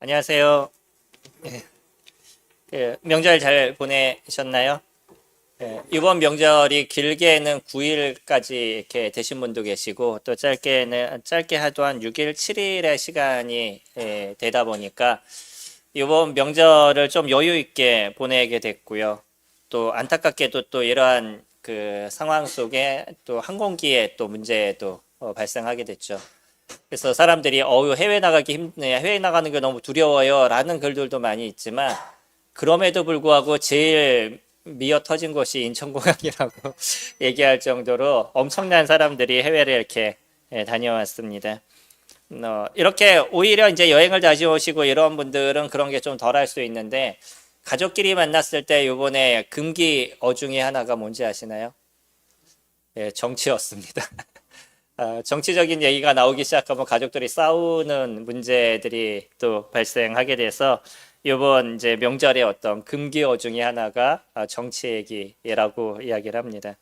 안녕하세요. 명절 잘 보내셨나요? 이번 명절이 길게는 9일까지 이렇게 되신 분도 계시고, 또 짧게 하도 한 6일, 7일의 시간이 되다 보니까, 이번 명절을 좀 여유 있게 보내게 됐고요. 또 안타깝게도 또 이러한 그 상황 속에 또 항공기에 또 문제도 발생하게 됐죠. 그래서 사람들이 해외 나가기 힘드네요. 해외 나가는 게 너무 두려워요. 라는 글들도 많이 있지만 그럼에도 불구하고 제일 미어 터진 곳이 인천공항이라고 얘기할 정도로 엄청난 사람들이 해외를 이렇게 다녀왔습니다. 이렇게 오히려 이제 여행을 다시 오시고 이런 분들은 그런 게 좀 덜할 수 있는데 가족끼리 만났을 때 요번에 금기 어중에 하나가 뭔지 아시나요? 정치였습니다. 정치적인 얘기가 나오기 시작하면 가족들이 싸우는 문제들이 또 발생하게 돼서 이번 이제 명절의 어떤 금기어 중에 하나가 정치 얘기라고 이야기를 합니다.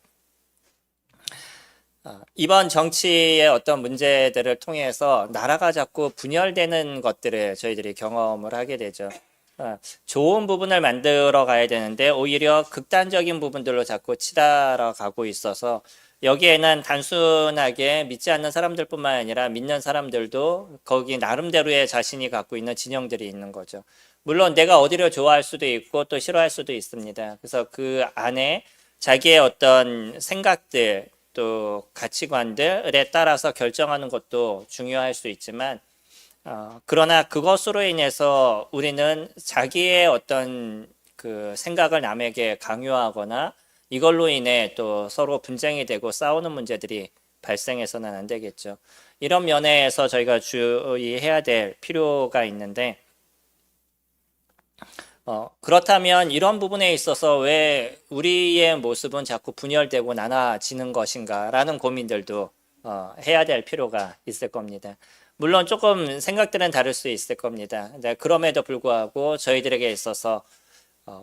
이번 정치의 어떤 문제들을 통해서 나라가 자꾸 분열되는 것들을 저희들이 경험을 하게 되죠. 좋은 부분을 만들어 가야 되는데 오히려 극단적인 부분들로 자꾸 치달아 가고 있어서 여기에는 단순하게 믿지 않는 사람들뿐만 아니라 믿는 사람들도 거기 나름대로의 자신이 갖고 있는 진영들이 있는 거죠. 물론 내가 어디를 좋아할 수도 있고 또 싫어할 수도 있습니다. 그래서 그 안에 자기의 어떤 생각들 또 가치관들에 따라서 결정하는 것도 중요할 수 있지만 그러나 그것으로 인해서 우리는 자기의 어떤 그 생각을 남에게 강요하거나 이걸로 인해 또 서로 분쟁이 되고 싸우는 문제들이 발생해서는 안 되겠죠. 이런 면에서 저희가 주의해야 될 필요가 있는데 그렇다면 이런 부분에 있어서 왜 우리의 모습은 자꾸 분열되고 나눠지는 것인가 라는 고민들도 해야 될 필요가 있을 겁니다. 물론 조금 생각들은 다를 수 있을 겁니다. 근데 그럼에도 불구하고 저희들에게 있어서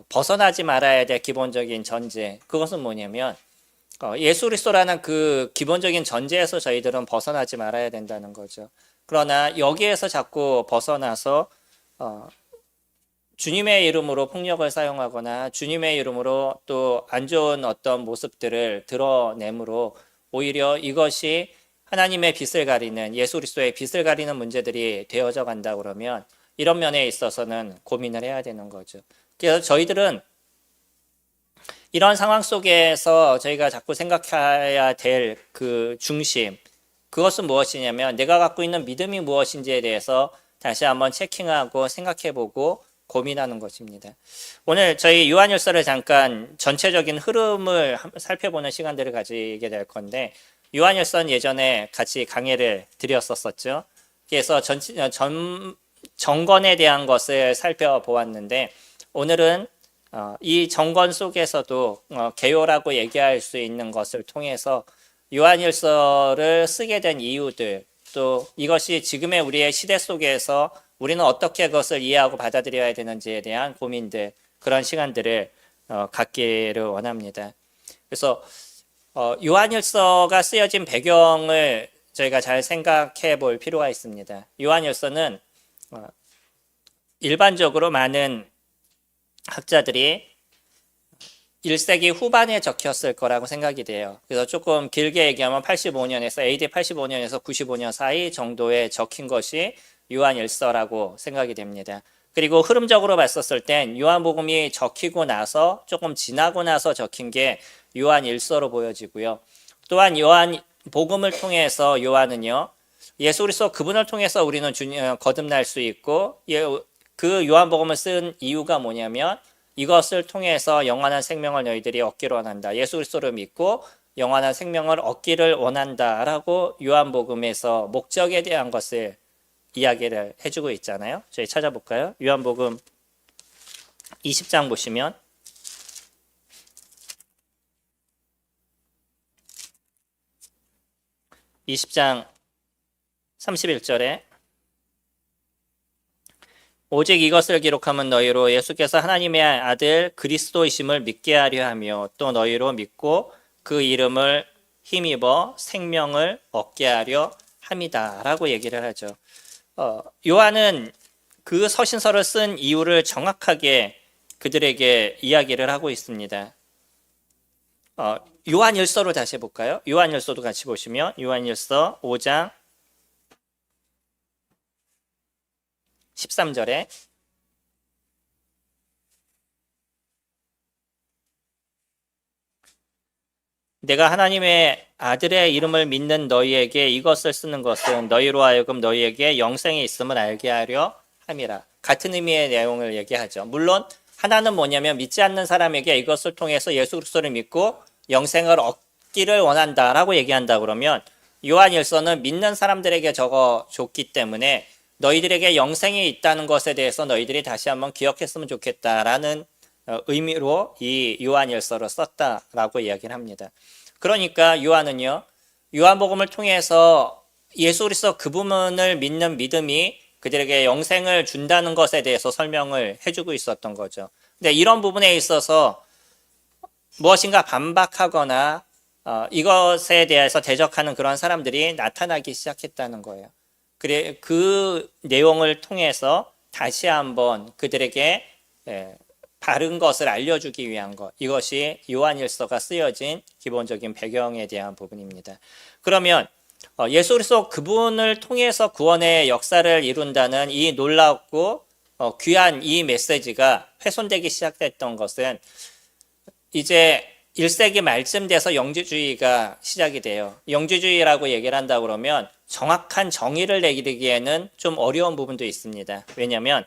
벗어나지 말아야 될 기본적인 전제, 그것은 뭐냐면 예수 그리스도라는 그 기본적인 전제에서 저희들은 벗어나지 말아야 된다는 거죠. 그러나 여기에서 자꾸 벗어나서 주님의 이름으로 폭력을 사용하거나 주님의 이름으로 또 안 좋은 어떤 모습들을 드러내므로 오히려 이것이 하나님의 빛을 가리는, 예수 그리스도의 빛을 가리는 문제들이 되어져 간다 그러면 이런 면에 있어서는 고민을 해야 되는 거죠. 그래서 저희들은 이런 상황 속에서 저희가 자꾸 생각해야 될 그 중심, 그것은 무엇이냐면 내가 갖고 있는 믿음이 무엇인지에 대해서 다시 한번 체킹하고 생각해보고 고민하는 것입니다. 오늘 저희 요한일서를 잠깐 전체적인 흐름을 살펴보는 시간들을 가지게 될 건데 요한일서는 예전에 같이 강의를 드렸었죠. 그래서 정건에 대한 것을 살펴보았는데 오늘은 이 정건 속에서도 개요라고 얘기할 수 있는 것을 통해서 요한일서를 쓰게 된 이유들, 또 이것이 지금의 우리의 시대 속에서 우리는 어떻게 그것을 이해하고 받아들여야 되는지에 대한 고민들, 그런 시간들을 갖기를 원합니다. 그래서 요한일서가 쓰여진 배경을 저희가 잘 생각해 볼 필요가 있습니다. 요한일서는 일반적으로 많은 학자들이 1세기 후반에 적혔을 거라고 생각이 돼요. 그래서 조금 길게 얘기하면 AD 85년에서 95년 사이 정도에 적힌 것이 요한일서라고 생각이 됩니다. 그리고 흐름적으로 봤었을 땐 요한복음이 적히고 나서 조금 지나고 나서 적힌 게 요한일서로 보여지고요. 또한 요한복음을 통해서 요한은요, 예수 그리스도 그분을 통해서 우리는 거듭날 수 있고 그 요한복음을 쓴 이유가 뭐냐면 이것을 통해서 영원한 생명을 너희들이 얻기를 원한다. 예수 그리스도를 믿고 영원한 생명을 얻기를 원한다라고 요한복음에서 목적에 대한 것을 이야기를 해주고 있잖아요. 저희 찾아볼까요? 요한복음 20장 보시면 20장 31절에 오직 이것을 기록하면 너희로 예수께서 하나님의 아들 그리스도이심을 믿게 하려 하며 또 너희로 믿고 그 이름을 힘입어 생명을 얻게 하려 함이다 라고 얘기를 하죠. 요한은 그 서신서를 쓴 이유를 정확하게 그들에게 이야기를 하고 있습니다. 요한일서로 다시 볼까요? 요한일서도 같이 보시면 요한일서 5장 13절에 내가 하나님의 아들의 이름을 믿는 너희에게 이것을 쓰는 것은 너희로 하여금 너희에게 영생이 있음을 알게 하려 함이라. 같은 의미의 내용을 얘기하죠. 물론 하나는 뭐냐면 믿지 않는 사람에게 이것을 통해서 예수 그리스도를 믿고 영생을 얻기를 원한다라고 얘기한다 그러면 요한일서는 믿는 사람들에게 적어 줬기 때문에 너희들에게 영생이 있다는 것에 대해서 너희들이 다시 한번 기억했으면 좋겠다라는 의미로 이 요한일서를 썼다라고 이야기를 합니다. 그러니까 요한은요, 요한복음을 통해서 예수 그리스도 그 부분을 믿는 믿음이 그들에게 영생을 준다는 것에 대해서 설명을 해주고 있었던 거죠. 근데 이런 부분에 있어서 무엇인가 반박하거나 이것에 대해서 대적하는 그런 사람들이 나타나기 시작했다는 거예요. 그래 그 내용을 통해서 다시 한번 그들에게 바른 것을 알려주기 위한 것, 이것이 요한일서가 쓰여진 기본적인 배경에 대한 부분입니다. 그러면 예수 그리스도 그분을 통해서 구원의 역사를 이룬다는 이 놀랍고 귀한 이 메시지가 훼손되기 시작됐던 것은 이제 1세기 말쯤 돼서 영지주의가 시작이 돼요. 영지주의라고 얘기를 한다 그러면 정확한 정의를 내리기에는 좀 어려운 부분도 있습니다. 왜냐하면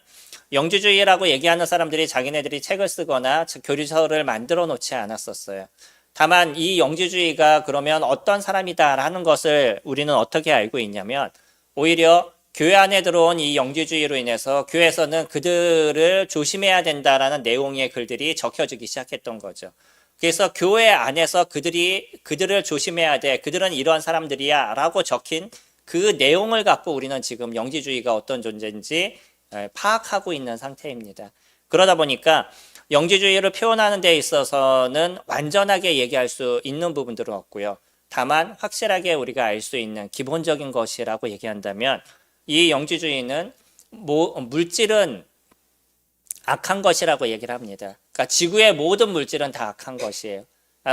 영지주의라고 얘기하는 사람들이 자기네들이 책을 쓰거나 교리서를 만들어 놓지 않았었어요. 다만 이 영지주의가 그러면 어떤 사람이다라는 것을 우리는 어떻게 알고 있냐면 오히려 교회 안에 들어온 이 영지주의로 인해서 교회에서는 그들을 조심해야 된다라는 내용의 글들이 적혀지기 시작했던 거죠. 그래서 교회 안에서 그들을 조심해야 돼. 그들은 이러한 사람들이야 라고 적힌 그 내용을 갖고 우리는 지금 영지주의가 어떤 존재인지 파악하고 있는 상태입니다. 그러다 보니까 영지주의를 표현하는 데 있어서는 완전하게 얘기할 수 있는 부분들은 없고요. 다만 확실하게 우리가 알 수 있는 기본적인 것이라고 얘기한다면 이 영지주의는 물질은 악한 것이라고 얘기를 합니다. 그러니까 지구의 모든 물질은 다 악한 것이에요.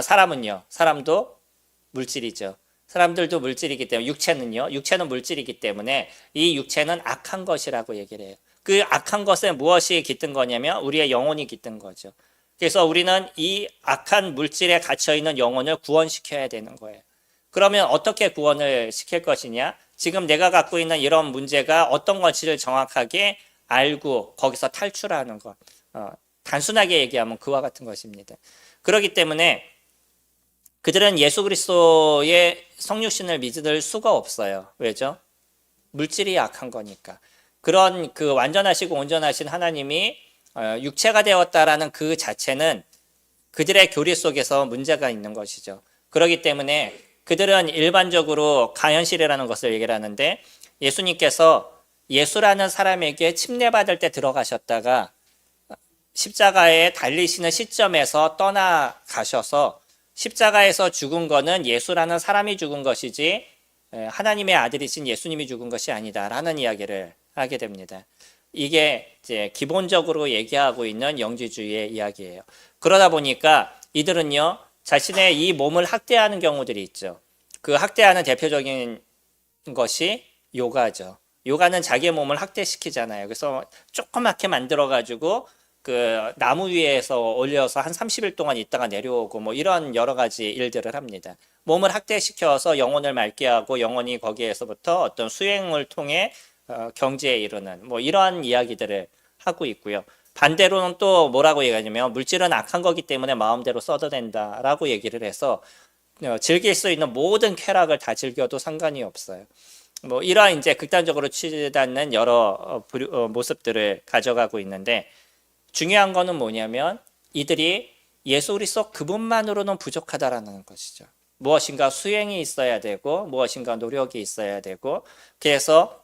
사람은요, 사람도 물질이죠. 사람들도 물질이기 때문에 육체는 물질이기 때문에 이 육체는 악한 것이라고 얘기를 해요. 그 악한 것에 무엇이 깃든 거냐면 우리의 영혼이 깃든 거죠. 그래서 우리는 이 악한 물질에 갇혀있는 영혼을 구원시켜야 되는 거예요. 그러면 어떻게 구원을 시킬 것이냐? 지금 내가 갖고 있는 이런 문제가 어떤 건지를 정확하게 알고 거기서 탈출하는 것. 단순하게 얘기하면 그와 같은 것입니다. 그렇기 때문에 그들은 예수 그리스도의 성육신을 믿을 수가 없어요. 왜죠? 물질이 악한 거니까. 그런 그 완전하시고 온전하신 하나님이 육체가 되었다라는 그 자체는 그들의 교리 속에서 문제가 있는 것이죠. 그렇기 때문에 그들은 일반적으로 가현실이라는 것을 얘기를 하는데 예수님께서 예수라는 사람에게 침례받을 때 들어가셨다가 십자가에 달리시는 시점에서 떠나가셔서 십자가에서 죽은 거는 예수라는 사람이 죽은 것이지 하나님의 아들이신 예수님이 죽은 것이 아니다라는 이야기를 하게 됩니다. 이게 이제 기본적으로 얘기하고 있는 영지주의의 이야기예요. 그러다 보니까 이들은요, 자신의 이 몸을 학대하는 경우들이 있죠. 그 학대하는 대표적인 것이 요가죠. 요가는 자기의 몸을 학대시키잖아요. 그래서 조그맣게 만들어가지고 그 나무 위에서 올려서 한 30일 동안 있다가 내려오고 뭐 이런 여러 가지 일들을 합니다. 몸을 학대시켜서 영혼을 맑게 하고 영혼이 거기에서부터 어떤 수행을 통해 경지에 이르는 뭐 이러한 이야기들을 하고 있고요. 반대로는 또 뭐라고 얘기하냐면 물질은 악한 거기 때문에 마음대로 써도 된다라고 얘기를 해서 즐길 수 있는 모든 쾌락을 다 즐겨도 상관이 없어요. 뭐 이러한 이제 극단적으로 치닫는 여러 모습들을 가져가고 있는데 중요한 거는 뭐냐면 이들이 예수 그리스도 그분만으로는 부족하다라는 것이죠. 무엇인가 수행이 있어야 되고 무엇인가 노력이 있어야 되고 그래서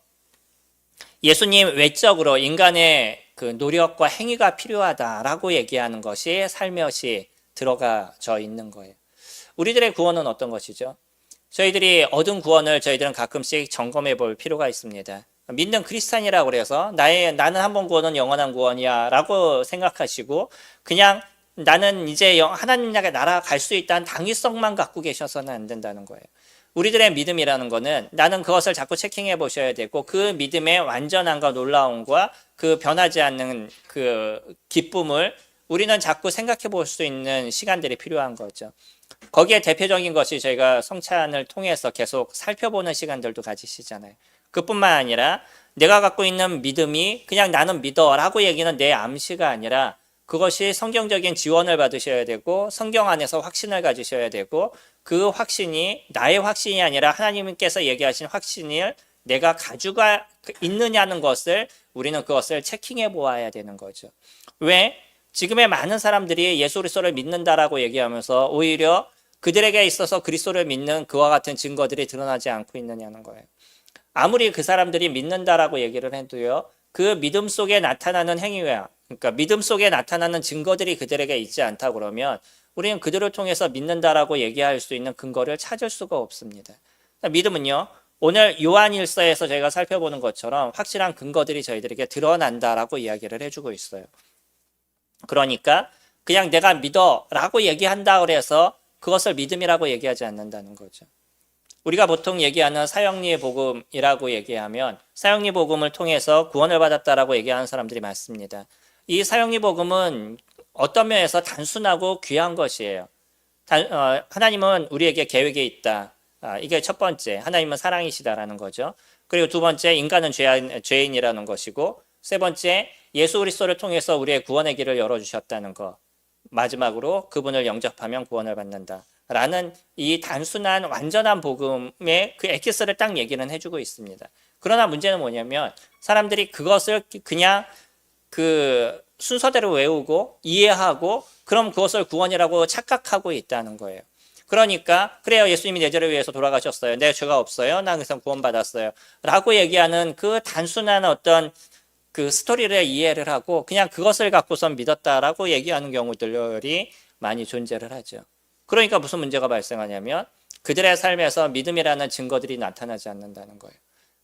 예수님 외적으로 인간의 그 노력과 행위가 필요하다라고 얘기하는 것이 살며시 들어가져 있는 거예요. 우리들의 구원은 어떤 것이죠? 저희들이 얻은 구원을 저희들은 가끔씩 점검해 볼 필요가 있습니다. 믿는 크리스찬이라고 그래서 나는 한 번 구원은 영원한 구원이야라고 생각하시고 그냥 나는 이제 하나님 나라 갈 수 있다는 당위성만 갖고 계셔서는 안 된다는 거예요. 우리들의 믿음이라는 거는 나는 그것을 자꾸 체킹해 보셔야 되고 그 믿음의 완전함과 놀라움과 그 변하지 않는 그 기쁨을 우리는 자꾸 생각해 볼 수 있는 시간들이 필요한 거죠. 거기에 대표적인 것이 저희가 성찬을 통해서 계속 살펴보는 시간들도 가지시잖아요. 그뿐만 아니라 내가 갖고 있는 믿음이 그냥 나는 믿어라고 얘기는 내 암시가 아니라 그것이 성경적인 지원을 받으셔야 되고 성경 안에서 확신을 가지셔야 되고 그 확신이 나의 확신이 아니라 하나님께서 얘기하신 확신을 내가 가지고 있느냐는 것을 우리는 그것을 체킹해 보아야 되는 거죠. 왜? 지금의 많은 사람들이 예수 그리스도를 믿는다라고 얘기하면서 오히려 그들에게 있어서 그리스도를 믿는 그와 같은 증거들이 드러나지 않고 있느냐는 거예요. 아무리 그 사람들이 믿는다라고 얘기를 해도요. 그 믿음 속에 나타나는 행위와 그러니까 믿음 속에 나타나는 증거들이 그들에게 있지 않다 그러면 우리는 그들을 통해서 믿는다라고 얘기할 수 있는 근거를 찾을 수가 없습니다. 믿음은요. 오늘 요한일서에서 저희가 살펴보는 것처럼 확실한 근거들이 저희들에게 드러난다라고 이야기를 해주고 있어요. 그러니까 그냥 내가 믿어라고 얘기한다 그래서 그것을 믿음이라고 얘기하지 않는다는 거죠. 우리가 보통 얘기하는 사형리의 복음이라고 얘기하면 사형리 복음을 통해서 구원을 받았다라고 얘기하는 사람들이 많습니다. 이 사형리 복음은 어떤 면에서 단순하고 귀한 것이에요. 하나님은 우리에게 계획이 있다. 이게 첫 번째, 하나님은 사랑이시다라는 거죠. 그리고 두 번째, 인간은 죄인이라는 것이고 세 번째, 예수 그리스도를 통해서 우리의 구원의 길을 열어주셨다는 것. 마지막으로 그분을 영접하면 구원을 받는다. 라는 이 단순한 완전한 복음의 그 엑기스를 딱 얘기는 해주고 있습니다. 그러나 문제는 뭐냐면 사람들이 그것을 그냥 그 순서대로 외우고 이해하고 그럼 그것을 구원이라고 착각하고 있다는 거예요. 그러니까 그래요. 예수님이 내 죄를 위해서 돌아가셨어요. 내 죄가 없어요. 난 그래서 구원받았어요. 라고 얘기하는 그 단순한 어떤 그 스토리를 이해를 하고 그냥 그것을 갖고선 믿었다라고 얘기하는 경우들이 많이 존재를 하죠. 그러니까 무슨 문제가 발생하냐면 그들의 삶에서 믿음이라는 증거들이 나타나지 않는다는 거예요.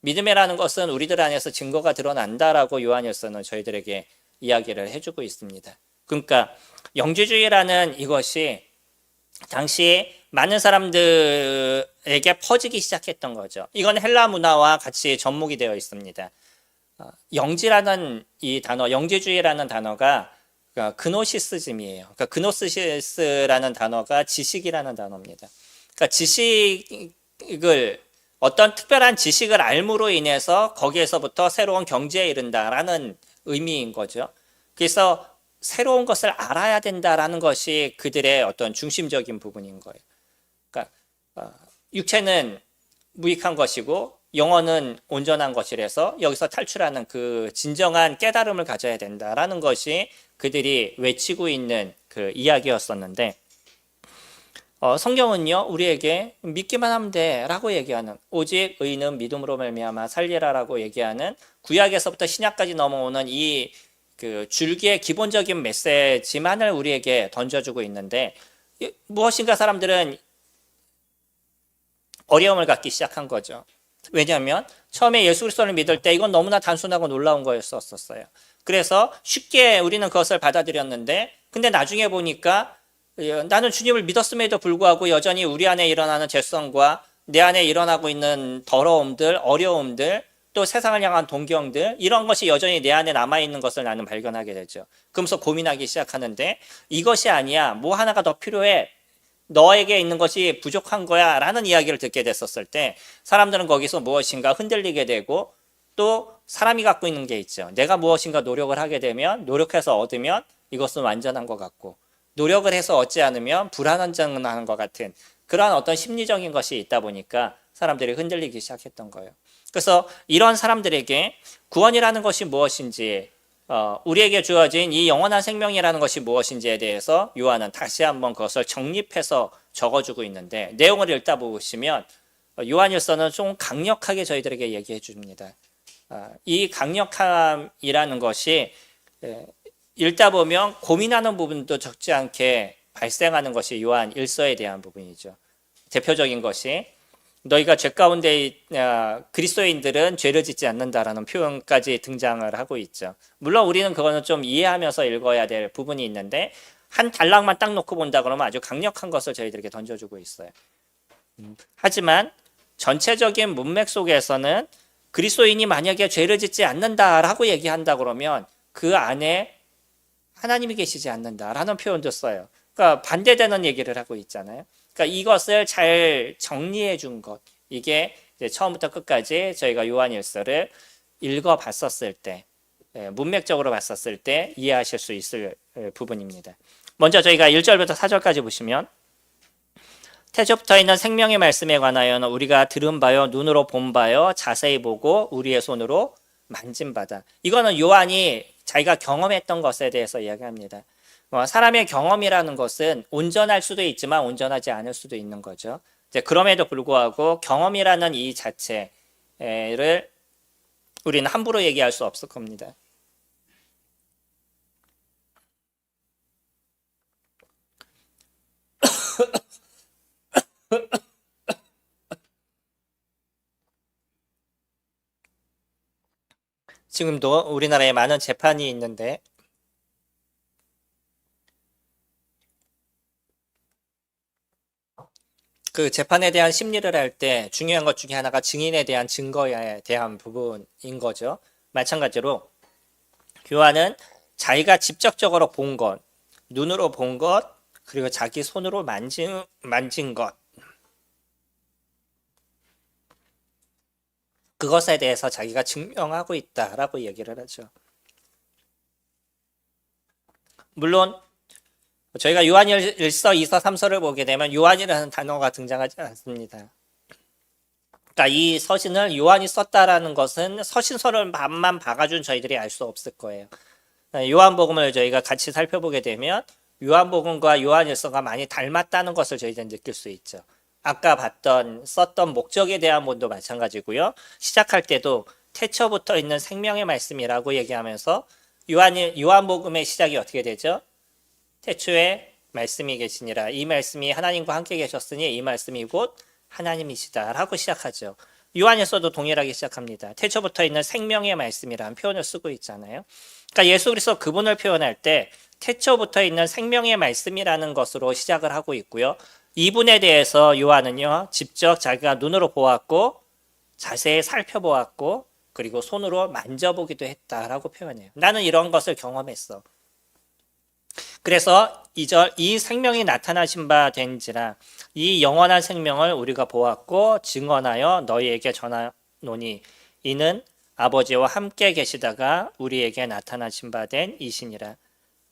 믿음이라는 것은 우리들 안에서 증거가 드러난다라고 요한일서는 저희들에게 이야기를 해주고 있습니다. 그러니까 영지주의라는 이것이 당시 많은 사람들에게 퍼지기 시작했던 거죠. 이건 헬라 문화와 같이 접목이 되어 있습니다. 영지라는 이 단어, 영지주의라는 단어가 그노시스즘이에요. 그러니까 그노시스라는 단어가 지식이라는 단어입니다. 그러니까 지식을 어떤 특별한 지식을 알므로 인해서 거기에서부터 새로운 경지에 이른다라는 의미인 거죠. 그래서 새로운 것을 알아야 된다라는 것이 그들의 어떤 중심적인 부분인 거예요. 그러니까 육체는 무익한 것이고 영혼은 온전한 것이라서 여기서 탈출하는 그 진정한 깨달음을 가져야 된다라는 것이 그들이 외치고 있는 그 이야기였었는데 성경은요 우리에게 믿기만 하면 돼라고 얘기하는 오직 의인은 믿음으로 말미암아 살리라라고 얘기하는 구약에서부터 신약까지 넘어오는 이 그 줄기의 기본적인 메시지만을 우리에게 던져주고 있는데 무엇인가 사람들은 어려움을 갖기 시작한 거죠. 왜냐하면 처음에 예수 그리스도를 믿을 때 이건 너무나 단순하고 놀라운 거였었어요. 그래서 쉽게 우리는 그것을 받아들였는데 근데 나중에 보니까 나는 주님을 믿었음에도 불구하고 여전히 우리 안에 일어나는 죄성과 내 안에 일어나고 있는 더러움들, 어려움들, 또 세상을 향한 동경들 이런 것이 여전히 내 안에 남아있는 것을 나는 발견하게 되죠. 그러면서 고민하기 시작하는데 이것이 아니야. 뭐 하나가 더 필요해. 너에게 있는 것이 부족한 거야 라는 이야기를 듣게 됐었을 때 사람들은 거기서 무엇인가 흔들리게 되고 또 사람이 갖고 있는 게 있죠. 내가 무엇인가 노력을 하게 되면 노력해서 얻으면 이것은 완전한 것 같고 노력을 해서 얻지 않으면 불완전한 것 같은 그러한 어떤 심리적인 것이 있다 보니까 사람들이 흔들리기 시작했던 거예요. 그래서 이런 사람들에게 구원이라는 것이 무엇인지 우리에게 주어진 이 영원한 생명이라는 것이 무엇인지에 대해서 요한은 다시 한번 그것을 정립해서 적어주고 있는데 내용을 읽다 보시면 요한일서는 좀 강력하게 저희들에게 얘기해 줍니다. 이 강력함이라는 것이 읽다 보면 고민하는 부분도 적지 않게 발생하는 것이 요한일서에 대한 부분이죠. 대표적인 것이 너희가 죄 가운데 그리스도인들은 죄를 짓지 않는다라는 표현까지 등장을 하고 있죠. 물론 우리는 그거는 좀 이해하면서 읽어야 될 부분이 있는데 한 단락만 딱 놓고 본다 그러면 아주 강력한 것을 저희들에게 던져주고 있어요. 하지만 전체적인 문맥 속에서는 그리스도인이 만약에 죄를 짓지 않는다라고 얘기한다 그러면 그 안에 하나님이 계시지 않는다라는 표현도 써요. 그러니까 반대되는 얘기를 하고 있잖아요. 그러니까 이것을 잘 정리해 준 것, 이게 이제 처음부터 끝까지 저희가 요한일서를 읽어봤었을 때, 문맥적으로 봤었을 때 이해하실 수 있을 부분입니다. 먼저 저희가 1절부터 4절까지 보시면 태초부터 있는 생명의 말씀에 관하여는 우리가 들은 바요 눈으로 본 바요 자세히 보고 우리의 손으로 만진 바다. 이거는 요한이 자기가 경험했던 것에 대해서 이야기합니다. 사람의 경험이라는 것은 온전할 수도 있지만 온전하지 않을 수도 있는 거죠. 이제 그럼에도 불구하고 경험이라는 이 자체를 우리는 함부로 얘기할 수 없을 겁니다. 지금도 우리나라에 많은 재판이 있는데 그 재판에 대한 심리를 할 때 중요한 것 중에 하나가 증인에 대한 증거에 대한 부분인 거죠. 마찬가지로 요한은 자기가 직접적으로 본 것, 눈으로 본 것, 그리고 자기 손으로 만진 것, 그것에 대해서 자기가 증명하고 있다라고 얘기를 하죠. 물론 저희가 요한일서, 2서, 3서를 보게 되면 요한이라는 단어가 등장하지 않습니다. 그러니까 이 서신을 요한이 썼다라는 것은 서신서를 맛만 봐가지고 저희들이 알 수 없을 거예요. 요한복음을 저희가 같이 살펴보게 되면 요한복음과 요한일서가 많이 닮았다는 것을 저희들은 느낄 수 있죠. 아까 썼던 목적에 대한 부분도 마찬가지고요. 시작할 때도 태초부터 있는 생명의 말씀이라고 얘기하면서 요한복음의 시작이 어떻게 되죠? 태초에 말씀이 계시니라. 이 말씀이 하나님과 함께 계셨으니 이 말씀이 곧 하나님이시다라고 시작하죠. 요한일서도 동일하게 시작합니다. 태초부터 있는 생명의 말씀이라는 표현을 쓰고 있잖아요. 그러니까 예수 그리스도 그분을 표현할 때 태초부터 있는 생명의 말씀이라는 것으로 시작을 하고 있고요. 이분에 대해서 요한은요, 직접 자기가 눈으로 보았고 자세히 살펴보았고 그리고 손으로 만져보기도 했다라고 표현해요. 나는 이런 것을 경험했어. 그래서 2절 이 생명이 나타나신 바 된지라 이 영원한 생명을 우리가 보았고 증언하여 너희에게 전하노니 이는 아버지와 함께 계시다가 우리에게 나타나신 바 된 이시니라.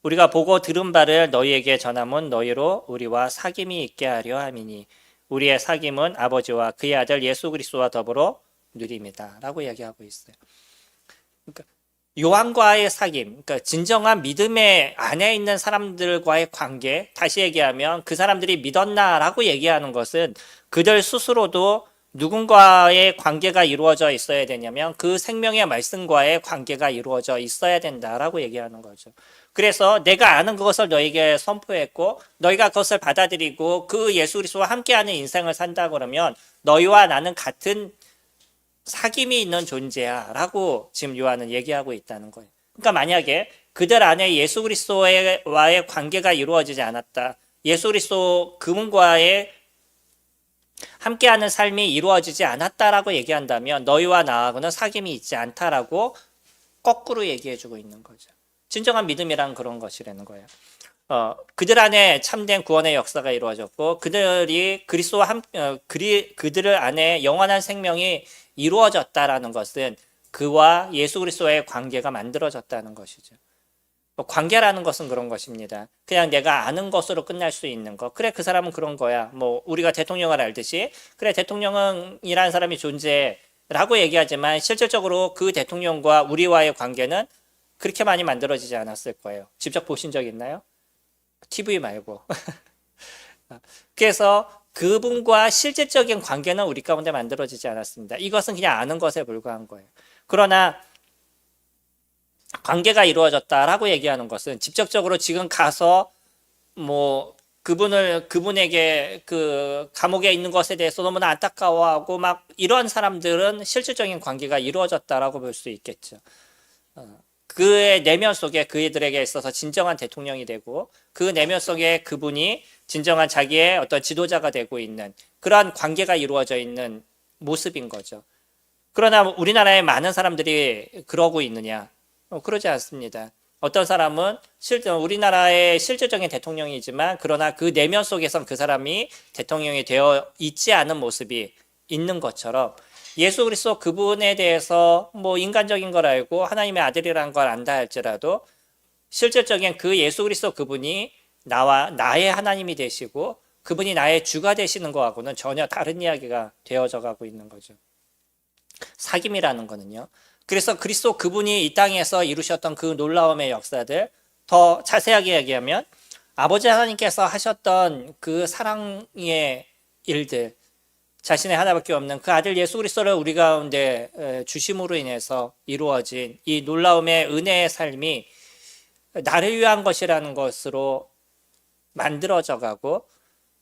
우리가 보고 들은 바를 너희에게 전함은 너희로 우리와 사귐이 있게 하려 함이니 우리의 사귐은 아버지와 그의 아들 예수 그리스도와 더불어 누립니다. 라고 이야기하고 있어요. 그러니까 요한과의 사귐, 그러니까 진정한 믿음의 안에 있는 사람들과의 관계, 다시 얘기하면 그 사람들이 믿었나라고 얘기하는 것은 그들 스스로도 누군가의 관계가 이루어져 있어야 되냐면 그 생명의 말씀과의 관계가 이루어져 있어야 된다라고 얘기하는 거죠. 그래서 내가 아는 그것을 너에게 선포했고 너희가 그것을 받아들이고 그 예수 그리스도와 함께하는 인생을 산다 그러면 너희와 나는 같은 사귐이 있는 존재야 라고 지금 요한은 얘기하고 있다는 거예요. 그러니까 만약에 그들 안에 예수 그리스도와의 관계가 이루어지지 않았다. 예수 그리스도 그분과의 함께하는 삶이 이루어지지 않았다라고 얘기한다면 너희와 나하고는 사귐이 있지 않다라고 거꾸로 얘기해주고 있는 거죠. 진정한 믿음이란 그런 것이라는 거예요. 그들 안에 참된 구원의 역사가 이루어졌고 그들이 그리스도와 그들 안에 영원한 생명이 이루어졌다라는 것은 그와 예수 그리스도의 관계가 만들어졌다는 것이죠. 관계라는 것은 그런 것입니다. 그냥 내가 아는 것으로 끝날 수 있는 것. 그래, 그 사람은 그런 거야. 우리가 대통령을 알듯이 그래, 대통령이라는 사람이 존재라고 얘기하지만 실질적으로 그 대통령과 우리와의 관계는 그렇게 많이 만들어지지 않았을 거예요. 직접 보신 적 있나요? TV 말고. 그래서 그분과 실질적인 관계는 우리 가운데 만들어지지 않았습니다. 이것은 그냥 아는 것에 불과한 거예요. 그러나 관계가 이루어졌다라고 얘기하는 것은 직접적으로 지금 가서 그분에게 그 감옥에 있는 것에 대해서 너무나 안타까워하고 막 이런 사람들은 실질적인 관계가 이루어졌다라고 볼 수 있겠죠. 그의 내면 속에 그들에게 있어서 진정한 대통령이 되고 그 내면 속에 그분이 진정한 자기의 어떤 지도자가 되고 있는 그러한 관계가 이루어져 있는 모습인 거죠. 그러나 우리나라에 많은 사람들이 그러고 있느냐? 그러지 않습니다. 어떤 사람은 우리나라의 실질적인 대통령이지만 그러나 그 내면 속에선 그 사람이 대통령이 되어 있지 않은 모습이 있는 것처럼 예수 그리스도 그분에 대해서 뭐 인간적인 걸 알고 하나님의 아들이라는 걸 안다 할지라도 실질적인 그 예수 그리스도 그분이 나의 하나님이 되시고 그분이 나의 주가 되시는 거하고는 전혀 다른 이야기가 되어져 가고 있는 거죠. 사귐이라는 거는요. 그래서 그리스도 그분이 이 땅에서 이루셨던 그 놀라움의 역사들 더 자세하게 얘기하면 아버지 하나님께서 하셨던 그 사랑의 일들 자신의 하나밖에 없는 그 아들 예수 그리스도를 우리 가운데 주심으로 인해서 이루어진 이 놀라움의 은혜의 삶이 나를 위한 것이라는 것으로 만들어져 가고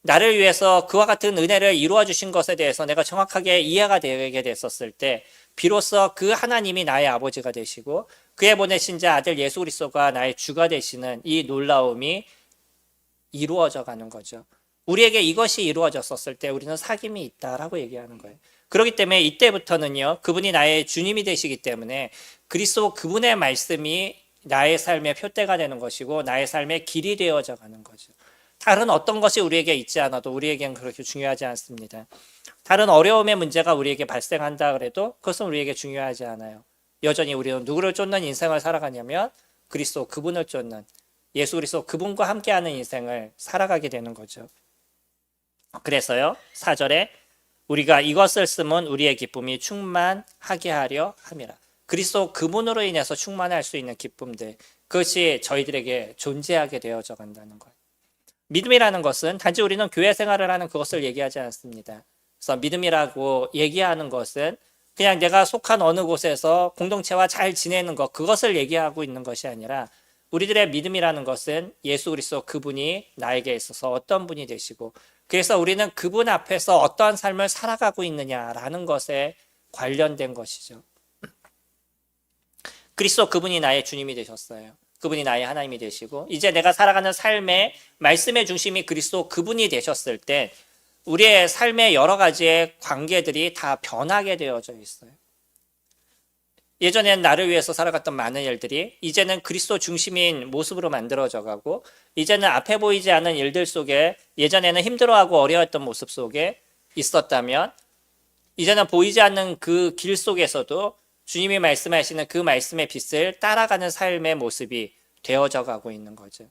나를 위해서 그와 같은 은혜를 이루어 주신 것에 대해서 내가 정확하게 이해가 되게 됐었을 때 비로소 그 하나님이 나의 아버지가 되시고 그의 보내신 자 아들 예수 그리스도가 나의 주가 되시는 이 놀라움이 이루어져 가는 거죠. 우리에게 이것이 이루어졌었을 때 우리는 사귐이 있다라고 얘기하는 거예요. 그렇기 때문에 이때부터는요, 그분이 나의 주님이 되시기 때문에 그리스도 그분의 말씀이 나의 삶의 표대가 되는 것이고 나의 삶의 길이 되어져 가는 거죠. 다른 어떤 것이 우리에게 있지 않아도 우리에겐 그렇게 중요하지 않습니다. 다른 어려움의 문제가 우리에게 발생한다 그래도 그것은 우리에게 중요하지 않아요. 여전히 우리는 누구를 쫓는 인생을 살아가냐면 그리스도 그분을 쫓는 예수 그리스도 그분과 함께하는 인생을 살아가게 되는 거죠. 그래서요 4절에 우리가 이것을 쓰면 우리의 기쁨이 충만하게 하려 함이라. 그리스도 그분으로 인해서 충만할 수 있는 기쁨들 그것이 저희들에게 존재하게 되어져 간다는 거예요. 믿음이라는 것은 단지 우리는 교회 생활을 하는 그것을 얘기하지 않습니다. 그래서 믿음이라고 얘기하는 것은 그냥 내가 속한 어느 곳에서 공동체와 잘 지내는 것 그것을 얘기하고 있는 것이 아니라 우리들의 믿음이라는 것은 예수 그리스도 그분이 나에게 있어서 어떤 분이 되시고 그래서 우리는 그분 앞에서 어떠한 삶을 살아가고 있느냐라는 것에 관련된 것이죠. 그리스도 그분이 나의 주님이 되셨어요. 그분이 나의 하나님이 되시고 이제 내가 살아가는 삶의 말씀의 중심이 그리스도 그분이 되셨을 때 우리의 삶의 여러 가지의 관계들이 다 변하게 되어져 있어요. 예전에는 나를 위해서 살아갔던 많은 일들이 이제는 그리스도 중심인 모습으로 만들어져 가고 이제는 앞에 보이지 않는 일들 속에 예전에는 힘들어하고 어려웠던 모습 속에 있었다면 이제는 보이지 않는 그 길 속에서도 주님이 말씀하시는 그 말씀의 빛을 따라가는 삶의 모습이 되어져 가고 있는 거죠.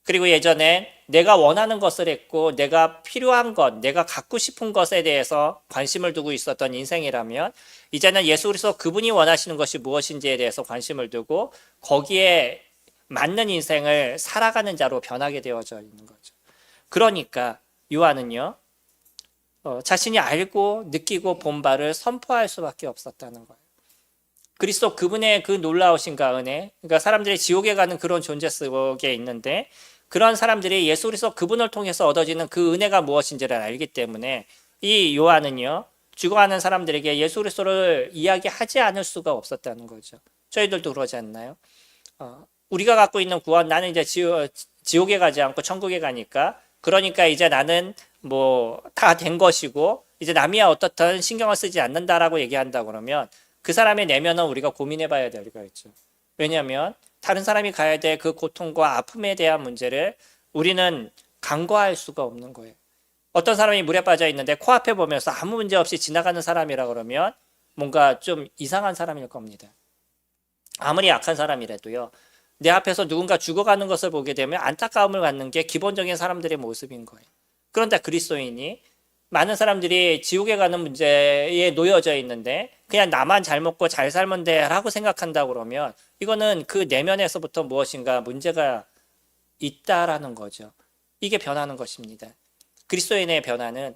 그리고 예전엔 내가 원하는 것을 했고 내가 필요한 것, 내가 갖고 싶은 것에 대해서 관심을 두고 있었던 인생이라면 이제는 예수 그리스도 그분이 원하시는 것이 무엇인지에 대해서 관심을 두고 거기에 맞는 인생을 살아가는 자로 변하게 되어져 있는 거죠. 그러니까 요한은요 자신이 알고 느끼고 본 바를 선포할 수밖에 없었다는 거예요. 그리스도 그분의 그 놀라우신가 은혜, 그러니까 사람들이 지옥에 가는 그런 존재 속에 있는데 그런 사람들이 예수 그리스도 그분을 통해서 얻어지는 그 은혜가 무엇인지를 알기 때문에 이 요한은요 죽어가는 사람들에게 예수 그리스도를 이야기하지 않을 수가 없었다는 거죠. 저희들도 그러지 않나요? 우리가 갖고 있는 구원, 나는 이제 지옥에 가지 않고 천국에 가니까 그러니까 이제 나는 뭐 다 된 것이고 이제 남이야 어떻든 신경을 쓰지 않는다라고 얘기한다 그러면 그 사람의 내면은 우리가 고민해 봐야 될 거 있죠. 왜냐하면 다른 사람이 가야 될 그 고통과 아픔에 대한 문제를 우리는 간과할 수가 없는 거예요. 어떤 사람이 물에 빠져 있는데 코앞에 보면서 아무 문제 없이 지나가는 사람이라 그러면 뭔가 좀 이상한 사람일 겁니다. 아무리 약한 사람이라도요. 내 앞에서 누군가 죽어가는 것을 보게 되면 안타까움을 갖는 게 기본적인 사람들의 모습인 거예요. 그런데 그리스도인이 많은 사람들이 지옥에 가는 문제에 놓여져 있는데 그냥 나만 잘 먹고 잘 살면 돼 라고 생각한다 그러면 이거는 그 내면에서부터 무엇인가 문제가 있다라는 거죠. 이게 변하는 것입니다. 그리스도인의 변화는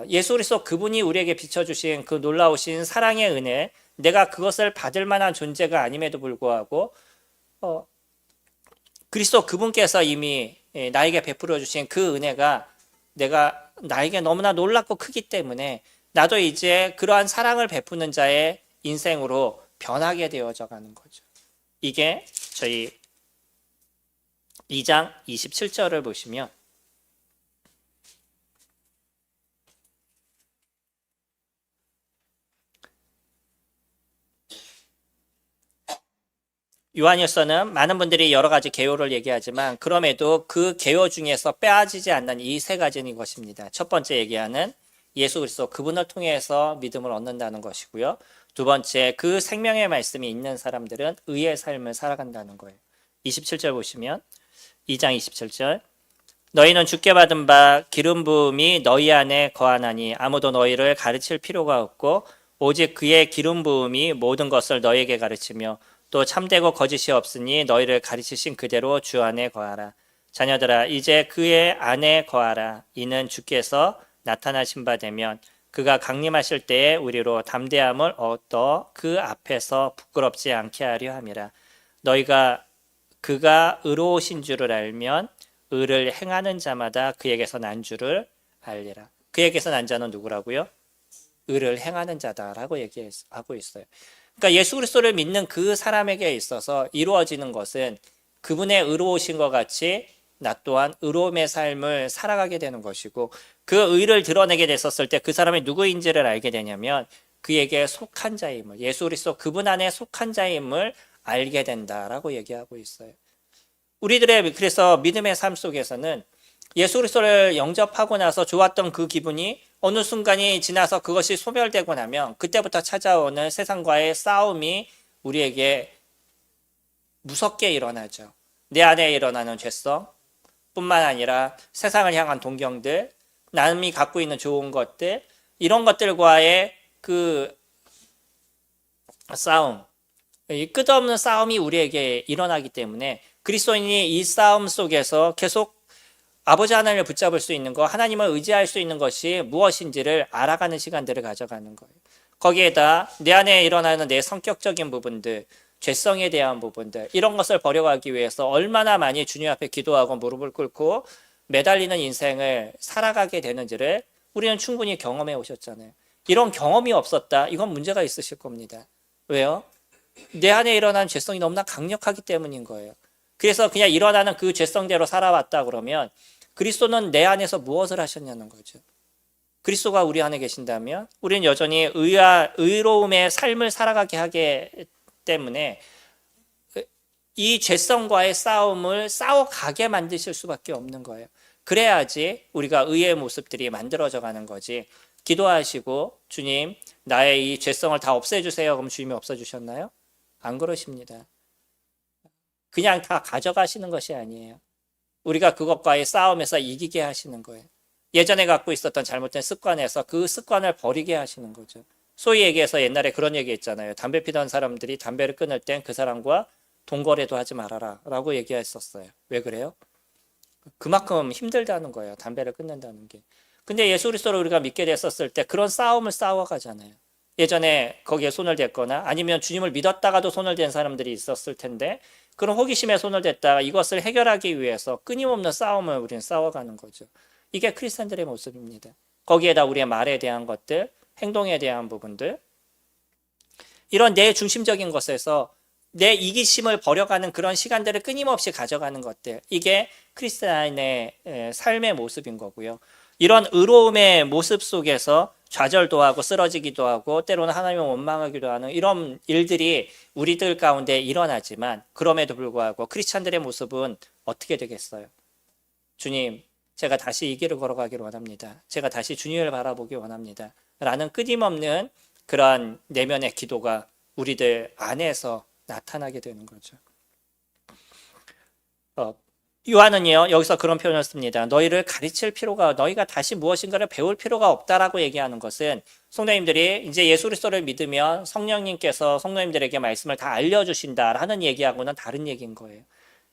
예수 그리스도 그분이 우리에게 비춰주신 그 놀라우신 사랑의 은혜, 내가 그것을 받을 만한 존재가 아님에도 불구하고 그리스도 그분께서 이미 나에게 베풀어 주신 그 은혜가 나에게 너무나 놀랍고 크기 때문에 나도 이제 그러한 사랑을 베푸는 자의 인생으로 변하게 되어져 가는 거죠. 이게 저희 2장 27절을 보시면 요한일서는 많은 분들이 여러 가지 개요를 얘기하지만 그럼에도 그 개요 중에서 빼앗지지 않는 이 세 가지는 것입니다. 첫 번째 얘기하는 예수 그리스도 그분을 통해서 믿음을 얻는다는 것이고요. 두 번째 그 생명의 말씀이 있는 사람들은 의의 삶을 살아간다는 거예요. 27절 보시면 2장 27절 너희는 주께 받은 바 기름 부음이 너희 안에 거하나니 아무도 너희를 가르칠 필요가 없고 오직 그의 기름 부음이 모든 것을 너희에게 가르치며 또 참되고 거짓이 없으니 너희를 가르치신 그대로 주 안에 거하라. 자녀들아 이제 그의 안에 거하라. 이는 주께서 나타나신 바 되면 그가 강림하실 때에 우리로 담대함을 얻어 그 앞에서 부끄럽지 않게 하려 함이라. 너희가 그가 의로우신 줄을 알면 의를 행하는 자마다 그에게서 난 줄을 알리라. 그에게서 난 자는 누구라고요? 의를 행하는 자다라고 얘기하고 있어요. 그러니까 예수 그리스도를 믿는 그 사람에게 있어서 이루어지는 것은 그분의 의로우신 것 같이 나 또한 의로움의 삶을 살아가게 되는 것이고 그 의를 드러내게 됐었을 때 그 사람이 누구인지를 알게 되냐면 그에게 속한 자임을 예수 그리스도 그분 안에 속한 자임을 알게 된다라고 얘기하고 있어요. 우리들의 그래서 믿음의 삶 속에서는 예수 그리스도를 영접하고 나서 좋았던 그 기분이 어느 순간이 지나서 그것이 소멸되고 나면 그때부터 찾아오는 세상과의 싸움이 우리에게 무섭게 일어나죠. 내 안에 일어나는 죄성 뿐만 아니라 세상을 향한 동경들, 남이 갖고 있는 좋은 것들, 이런 것들과의 그 싸움, 이 끝없는 싸움이 우리에게 일어나기 때문에 그리스도인이 이 싸움 속에서 계속 아버지 하나님을 붙잡을 수 있는 것, 하나님을 의지할 수 있는 것이 무엇인지를 알아가는 시간들을 가져가는 거예요. 거기에다 내 안에 일어나는 내 성격적인 부분들, 죄성에 대한 부분들, 이런 것을 버려가기 위해서 얼마나 많이 주님 앞에 기도하고 무릎을 꿇고 매달리는 인생을 살아가게 되는지를 우리는 충분히 경험해 오셨잖아요. 이런 경험이 없었다? 이건 문제가 있으실 겁니다. 왜요? 내 안에 일어나는 죄성이 너무나 강력하기 때문인 거예요. 그래서 그냥 일어나는 그 죄성대로 살아왔다 그러면 그리스도는 내 안에서 무엇을 하셨냐는 거죠. 그리스도가 우리 안에 계신다면 우리는 여전히 의로움의 삶을 살아가게 하기 때문에 이 죄성과의 싸움을 싸워가게 만드실 수밖에 없는 거예요. 그래야지 우리가 의의 모습들이 만들어져 가는 거지. 기도하시고 주님 나의 이 죄성을 다 없애주세요. 그럼 주님이 없애주셨나요? 안 그러십니다. 그냥 다 가져가시는 것이 아니에요. 우리가 그것과의 싸움에서 이기게 하시는 거예요. 예전에 갖고 있었던 잘못된 습관에서 그 습관을 버리게 하시는 거죠. 소위 얘기해서 옛날에 그런 얘기 했잖아요. 담배 피던 사람들이 담배를 끊을 땐 그 사람과 동거래도 하지 말아라 라고 얘기했었어요. 왜 그래요? 그만큼 힘들다는 거예요. 담배를 끊는다는 게. 근데 예수 그리스도를 우리가 믿게 됐었을 때 그런 싸움을 싸워가잖아요. 예전에 거기에 손을 댔거나 아니면 주님을 믿었다가도 손을 댄 사람들이 있었을 텐데 그런 호기심에 손을 댔다가 이것을 해결하기 위해서 끊임없는 싸움을 우리는 싸워가는 거죠. 이게 크리스찬들의 모습입니다. 거기에다 우리의 말에 대한 것들, 행동에 대한 부분들, 이런 내 중심적인 것에서 내 이기심을 버려가는 그런 시간들을 끊임없이 가져가는 것들, 이게 크리스찬의 삶의 모습인 거고요. 이런 의로움의 모습 속에서 좌절도 하고 쓰러지기도 하고 때로는 하나님을 원망하기도 하는 이런 일들이 우리들 가운데 일어나지만 그럼에도 불구하고 크리스찬들의 모습은 어떻게 되겠어요? 주님, 제가 다시 이 길을 걸어가기를 원합니다. 제가 다시 주님을 바라보기 원합니다. 라는 끊임없는 그러한 내면의 기도가 우리들 안에서 나타나게 되는 거죠. 요한은요 여기서 그런 표현을 씁니다. 너희를 가르칠 필요가 너희가 다시 무엇인가를 배울 필요가 없다라고 얘기하는 것은 성도님들이 이제 예수 그리스도를 믿으면 성령님께서 성도님들에게 말씀을 다 알려주신다라는 얘기하고는 다른 얘기인 거예요.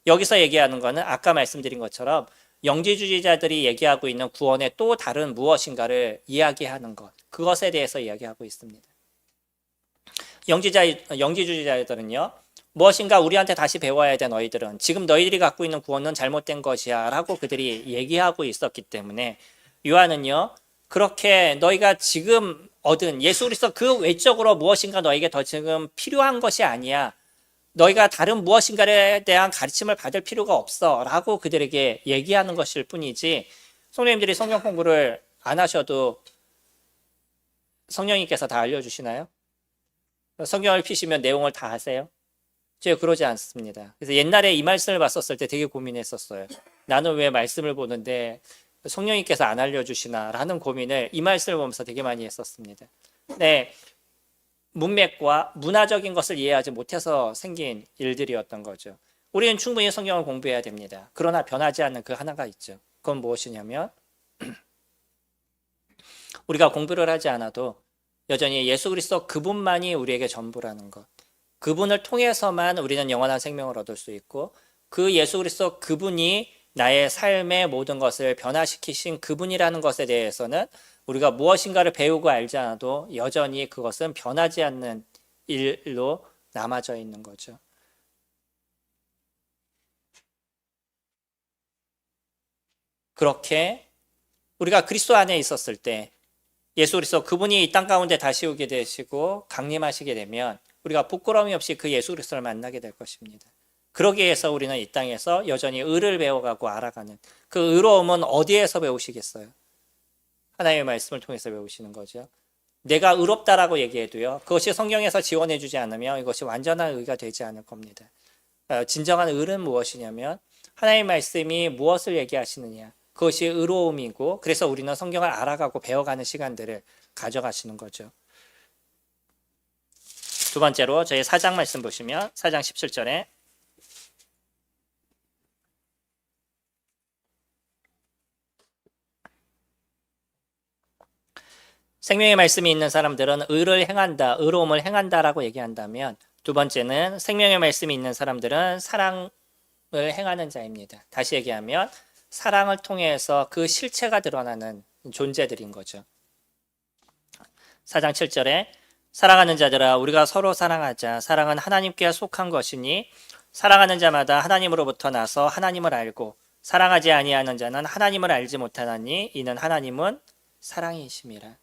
여기서 얘기하는 거는 아까 말씀드린 것처럼 영지주의자들이 얘기하고 있는 구원의 또 다른 무엇인가를 이야기하는 것, 그것에 대해서 이야기하고 있습니다. 영지주의자들은요 무엇인가 우리한테 다시 배워야 돼. 너희들은 지금 너희들이 갖고 있는 구원은 잘못된 것이야 라고 그들이 얘기하고 있었기 때문에 요한은요, 그렇게 너희가 지금 얻은 예수 그리스도 그 외적으로 무엇인가 너에게 더 지금 필요한 것이 아니야. 너희가 다른 무엇인가에 대한 가르침을 받을 필요가 없어 라고 그들에게 얘기하는 것일 뿐이지, 성령님들이 성경 공부를 안 하셔도 성령님께서 다 알려주시나요? 성경을 피시면 내용을 다 아세요? 제가 그러지 않습니다. 그래서 옛날에 이 말씀을 봤었을 때 되게 고민했었어요. 나는 왜 말씀을 보는데 성령님께서 안 알려주시나 라는 고민을 이 말씀을 보면서 되게 많이 했었습니다. 네, 문맥과 문화적인 것을 이해하지 못해서 생긴 일들이었던 거죠. 우리는 충분히 성경을 공부해야 됩니다. 그러나 변하지 않는 그 하나가 있죠. 그건 무엇이냐면 우리가 공부를 하지 않아도 여전히 예수 그리스도 그분만이 우리에게 전부라는 것. 그분을 통해서만 우리는 영원한 생명을 얻을 수 있고, 그 예수 그리스도 그분이 나의 삶의 모든 것을 변화시키신 그분이라는 것에 대해서는 우리가 무엇인가를 배우고 알지 않아도 여전히 그것은 변하지 않는 일로 남아져 있는 거죠. 그렇게 우리가 그리스도 안에 있었을 때 예수 그리스도 그분이 이 땅 가운데 다시 오게 되시고 강림하시게 되면 우리가 부끄러움이 없이 그 예수 그리스도를 만나게 될 것입니다. 그러기 위해서 우리는 이 땅에서 여전히 의를 배워가고 알아가는, 그 의로움은 어디에서 배우시겠어요? 하나님의 말씀을 통해서 배우시는 거죠. 내가 의롭다라고 얘기해도요, 그것이 성경에서 지원해 주지 않으면 이것이 완전한 의가 되지 않을 겁니다. 진정한 의는 무엇이냐면 하나님의 말씀이 무엇을 얘기하시느냐, 그것이 의로움이고, 그래서 우리는 성경을 알아가고 배워가는 시간들을 가져가시는 거죠. 두 번째로 저희 4장 말씀 보시면 4장 17절에 생명의 말씀이 있는 사람들은 의를 행한다, 의로움을 행한다라고 얘기한다면, 두 번째는 생명의 말씀이 있는 사람들은 사랑을 행하는 자입니다. 다시 얘기하면 사랑을 통해서 그 실체가 드러나는 존재들인 거죠. 4장 7절에 사랑하는 자들아 우리가 서로 사랑하자. 사랑은 하나님께 속한 것이니 사랑하는 자마다 하나님으로부터 나서 하나님을 알고 사랑하지 아니하는 자는 하나님을 알지 못하나니 이는 하나님은 사랑이심이라.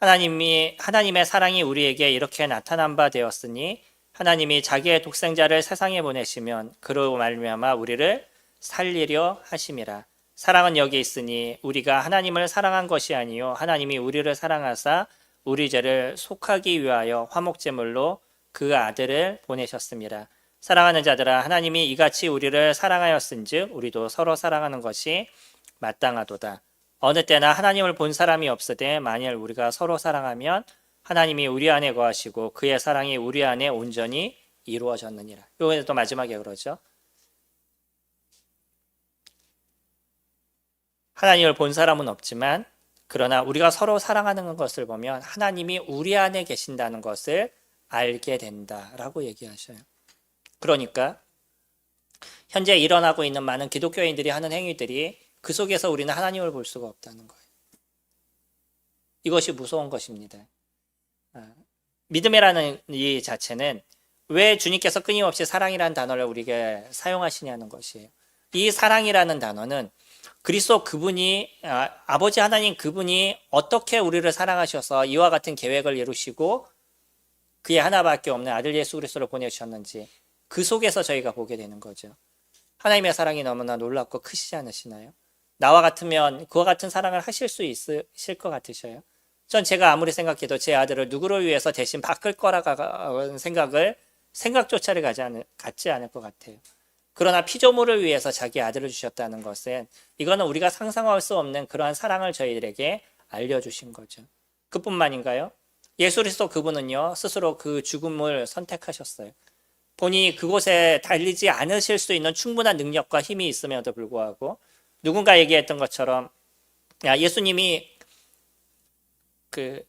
하나님의 사랑이 우리에게 이렇게 나타난 바 되었으니 하나님이 자기의 독생자를 세상에 보내시면 그로 말미암아 우리를 살리려 하심이라. 사랑은 여기 있으니 우리가 하나님을 사랑한 것이 아니요 하나님이 우리를 사랑하사 우리 죄를 속하기 위하여 화목제물로 그 아들을 보내셨습니다. 사랑하는 자들아 하나님이 이같이 우리를 사랑하였은즉 우리도 서로 사랑하는 것이 마땅하도다. 어느 때나 하나님을 본 사람이 없으되 만일 우리가 서로 사랑하면 하나님이 우리 안에 거하시고 그의 사랑이 우리 안에 온전히 이루어졌느니라. 이번에 또 마지막에 그러죠. 하나님을 본 사람은 없지만 그러나 우리가 서로 사랑하는 것을 보면 하나님이 우리 안에 계신다는 것을 알게 된다라고 얘기하셔요. 그러니까 현재 일어나고 있는 많은 기독교인들이 하는 행위들이 그 속에서 우리는 하나님을 볼 수가 없다는 거예요. 이것이 무서운 것입니다. 믿음이라는 이 자체는 왜 주님께서 끊임없이 사랑이라는 단어를 우리에게 사용하시냐는 것이에요. 이 사랑이라는 단어는 그리스도 그분이 아버지 하나님 그분이 어떻게 우리를 사랑하셔서 이와 같은 계획을 이루시고 그의 하나밖에 없는 아들 예수 그리스도를 보내주셨는지 그 속에서 저희가 보게 되는 거죠. 하나님의 사랑이 너무나 놀랍고 크시지 않으시나요? 나와 같으면 그와 같은 사랑을 하실 수 있으실 것 같으셔요? 전 제가 아무리 생각해도 제 아들을 누구를 위해서 대신 바꿀 거라는 생각조차를 갖지 않을 것 같아요. 그러나 피조물을 위해서 자기 아들을 주셨다는 것은 이거는 우리가 상상할 수 없는 그러한 사랑을 저희들에게 알려주신 거죠. 그뿐만인가요? 예수 그리스도 그분은요 스스로 그 죽음을 선택하셨어요. 본인이 그곳에 달리지 않으실 수 있는 충분한 능력과 힘이 있음에도 불구하고 누군가 얘기했던 것처럼 예수님이 그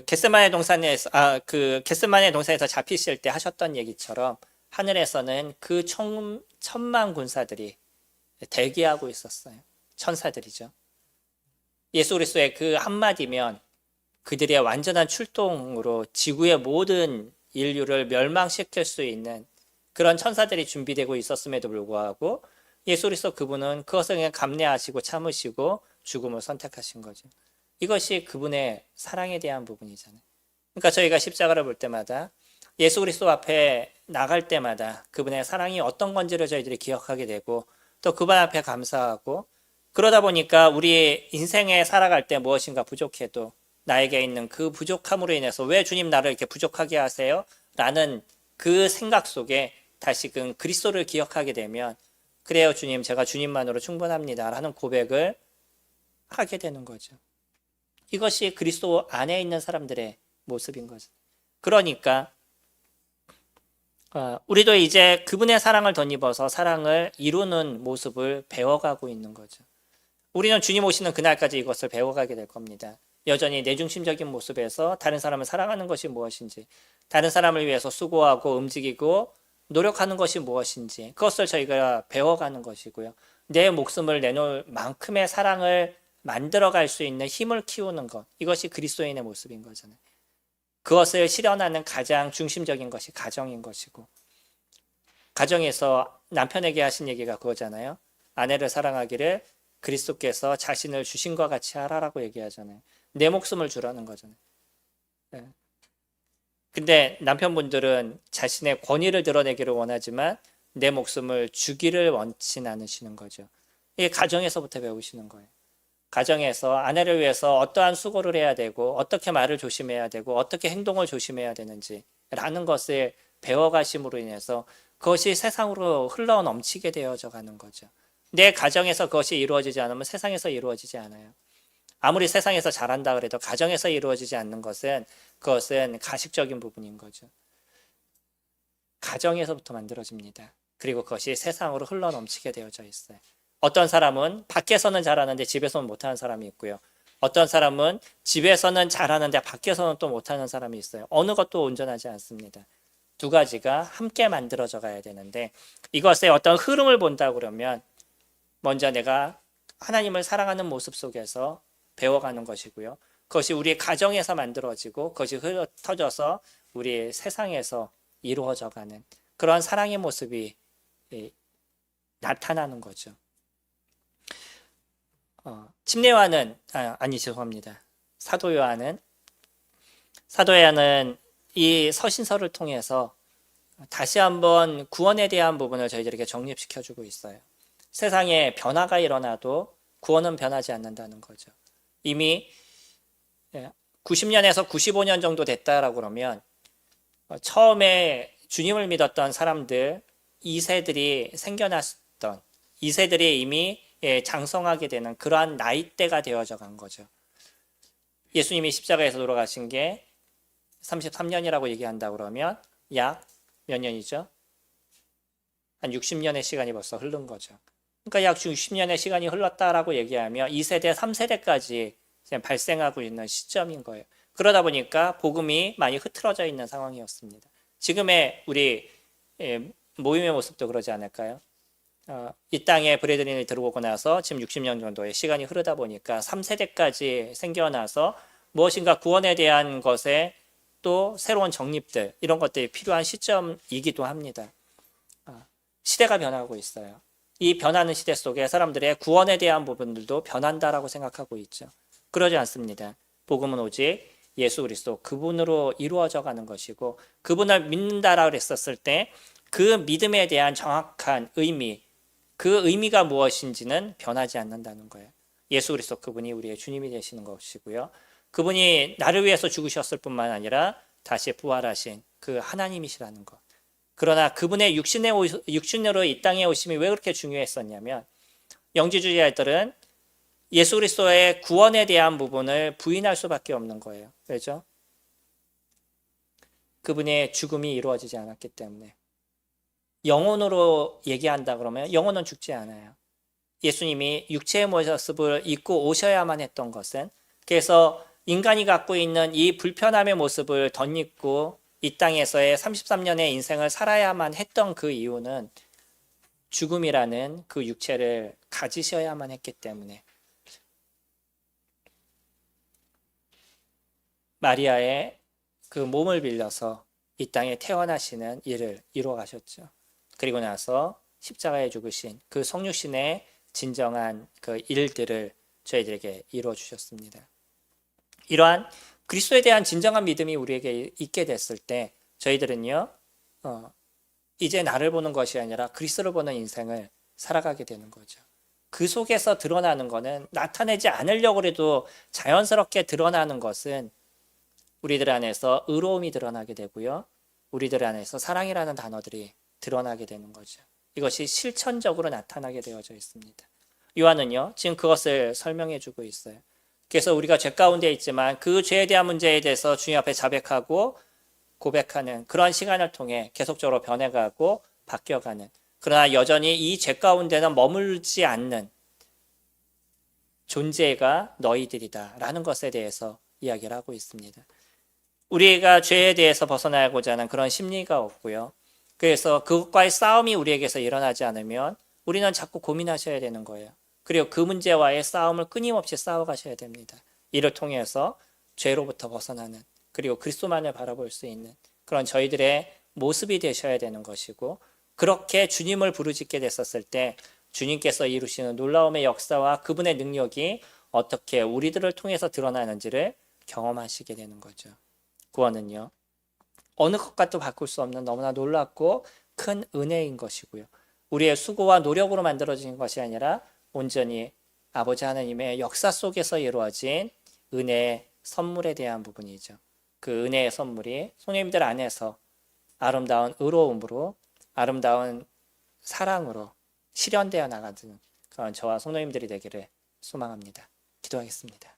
겟세마네 동산에서 잡히실 때 하셨던 얘기처럼 하늘에서는 그 천만 군사들이 대기하고 있었어요. 천사들이죠. 예수 그리스도의 그 한마디면 그들의 완전한 출동으로 지구의 모든 인류를 멸망시킬 수 있는 그런 천사들이 준비되고 있었음에도 불구하고 예수 그리스도 그분은 그것을 그냥 감내하시고 참으시고 죽음을 선택하신 거죠. 이것이 그분의 사랑에 대한 부분이잖아요. 그러니까 저희가 십자가를 볼 때마다 예수 그리스도 앞에 나갈 때마다 그분의 사랑이 어떤 건지를 저희들이 기억하게 되고 또 그분 앞에 감사하고 그러다 보니까 우리 인생에 살아갈 때 무엇인가 부족해도 나에게 있는 그 부족함으로 인해서 왜 주님 나를 이렇게 부족하게 하세요? 라는 그 생각 속에 다시금 그리스도를 기억하게 되면 그래요 주님 제가 주님만으로 충분합니다 라는 고백을 하게 되는 거죠. 이것이 그리스도 안에 있는 사람들의 모습인 거죠. 그러니까 우리도 이제 그분의 사랑을 덧입어서 사랑을 이루는 모습을 배워가고 있는 거죠. 우리는 주님 오시는 그날까지 이것을 배워가게 될 겁니다. 여전히 내중심적인 모습에서 다른 사람을 사랑하는 것이 무엇인지, 다른 사람을 위해서 수고하고 움직이고 노력하는 것이 무엇인지 그것을 저희가 배워가는 것이고요. 내 목숨을 내놓을 만큼의 사랑을 만들어갈 수 있는 힘을 키우는 것, 이것이 그리스도인의 모습인 거잖아요. 그것을 실현하는 가장 중심적인 것이 가정인 것이고, 가정에서 남편에게 하신 얘기가 그거잖아요. 아내를 사랑하기를 그리스도께서 자신을 주신 것 같이 하라라고 얘기하잖아요. 내 목숨을 주라는 거잖아요. 네. 근데 남편분들은 자신의 권위를 드러내기를 원하지만 내 목숨을 주기를 원치 않으시는 거죠. 이게 가정에서부터 배우시는 거예요. 가정에서 아내를 위해서 어떠한 수고를 해야 되고 어떻게 말을 조심해야 되고 어떻게 행동을 조심해야 되는지 라는 것을 배워가심으로 인해서 그것이 세상으로 흘러 넘치게 되어져 가는 거죠. 내 가정에서 그것이 이루어지지 않으면 세상에서 이루어지지 않아요. 아무리 세상에서 잘한다 그래도 가정에서 이루어지지 않는 것은 그것은 가식적인 부분인 거죠. 가정에서부터 만들어집니다. 그리고 그것이 세상으로 흘러 넘치게 되어져 있어요. 어떤 사람은 밖에서는 잘하는데 집에서는 못하는 사람이 있고요. 어떤 사람은 집에서는 잘하는데 밖에서는 또 못하는 사람이 있어요. 어느 것도 온전하지 않습니다. 두 가지가 함께 만들어져 가야 되는데 이것의 어떤 흐름을 본다 그러면 먼저 내가 하나님을 사랑하는 모습 속에서 배워가는 것이고요. 그것이 우리 가정에서 만들어지고 그것이 흩어져서 우리 세상에서 이루어져 가는 그런 사랑의 모습이 나타나는 거죠. 침례 요한은 죄송합니다. 사도 요한은 이 서신서를 통해서 다시 한번 구원에 대한 부분을 저희들에게 정립시켜주고 있어요. 세상에 변화가 일어나도 구원은 변하지 않는다는 거죠. 이미 90년에서 95년 정도 됐다라고 그러면 처음에 주님을 믿었던 사람들 2세들이 생겨났던 2세들이 이미 장성하게 되는 그러한 나이대가 되어져 간 거죠. 예수님이 십자가에서 돌아가신 게 33년이라고 얘기한다 그러면 약 몇 년이죠? 한 60년의 시간이 벌써 흐른 거죠. 그러니까 약 60년의 시간이 흘렀다라고 얘기하면 2세대, 3세대까지 발생하고 있는 시점인 거예요. 그러다 보니까 복음이 많이 흐트러져 있는 상황이었습니다. 지금의 우리 모임의 모습도 그러지 않을까요? 이 땅에 브래들린을 들어오고 나서 지금 60년 정도의 시간이 흐르다 보니까 3세대까지 생겨나서 무엇인가 구원에 대한 것에 또 새로운 정립들 이런 것들이 필요한 시점이기도 합니다. 시대가 변하고 있어요. 이 변하는 시대 속에 사람들의 구원에 대한 부분들도 변한다라고 생각하고 있죠. 그러지 않습니다. 복음은 오직 예수 그리스도 그분으로 이루어져 가는 것이고 그분을 믿는다라고 했었을 때 그 믿음에 대한 정확한 의미 그 의미가 무엇인지는 변하지 않는다는 거예요. 예수 그리스도 그분이 우리의 주님이 되시는 것이고요. 그분이 나를 위해서 죽으셨을 뿐만 아니라 다시 부활하신 그 하나님이시라는 것. 그러나 그분의 육신으로 이 땅에 오심이 왜 그렇게 중요했었냐면 영지주의자들은 예수 그리스도의 구원에 대한 부분을 부인할 수밖에 없는 거예요. 왜죠? 그분의 죽음이 이루어지지 않았기 때문에. 영혼으로 얘기한다 그러면 영혼은 죽지 않아요. 예수님이 육체의 모습을 입고 오셔야만 했던 것은 그래서 인간이 갖고 있는 이 불편함의 모습을 덧입고 이 땅에서의 33년의 인생을 살아야만 했던 그 이유는 죽음이라는 그 육체를 가지셔야만 했기 때문에 마리아의 그 몸을 빌려서 이 땅에 태어나시는 일을 이루어 가셨죠. 그리고 나서 십자가에 죽으신 그 성육신의 진정한 그 일들을 저희들에게 이루어 주셨습니다. 이러한 그리스도에 대한 진정한 믿음이 우리에게 있게 됐을 때 저희들은요, 이제 나를 보는 것이 아니라 그리스도를 보는 인생을 살아가게 되는 거죠. 그 속에서 드러나는 것은 나타내지 않으려고 해도 자연스럽게 드러나는 것은 우리들 안에서 의로움이 드러나게 되고요. 우리들 안에서 사랑이라는 단어들이 드러나게 되는 거죠. 이것이 실천적으로 나타나게 되어져 있습니다. 요한은요, 지금 그것을 설명해 주고 있어요. 그래서 우리가 죄 가운데 있지만 그 죄에 대한 문제에 대해서 주님 앞에 자백하고 고백하는 그런 시간을 통해 계속적으로 변해가고 바뀌어가는, 그러나 여전히 이 죄 가운데는 머물지 않는 존재가 너희들이다 라는 것에 대해서 이야기를 하고 있습니다. 우리가 죄에 대해서 벗어나고자 하는 그런 심리가 없고요. 그래서 그것과의 싸움이 우리에게서 일어나지 않으면 우리는 자꾸 고민하셔야 되는 거예요. 그리고 그 문제와의 싸움을 끊임없이 싸워가셔야 됩니다. 이를 통해서 죄로부터 벗어나는, 그리고 그리스도만을 바라볼 수 있는 그런 저희들의 모습이 되셔야 되는 것이고, 그렇게 주님을 부르짖게 됐었을 때 주님께서 이루시는 놀라움의 역사와 그분의 능력이 어떻게 우리들을 통해서 드러나는지를 경험하시게 되는 거죠. 구원은요, 어느 것과도 바꿀 수 없는 너무나 놀랍고 큰 은혜인 것이고요. 우리의 수고와 노력으로 만들어진 것이 아니라 온전히 아버지 하나님의 역사 속에서 이루어진 은혜의 선물에 대한 부분이죠. 그 은혜의 선물이 성도님들 안에서 아름다운 의로움으로, 아름다운 사랑으로 실현되어 나가는 그런 저와 성도님들이 되기를 소망합니다. 기도하겠습니다.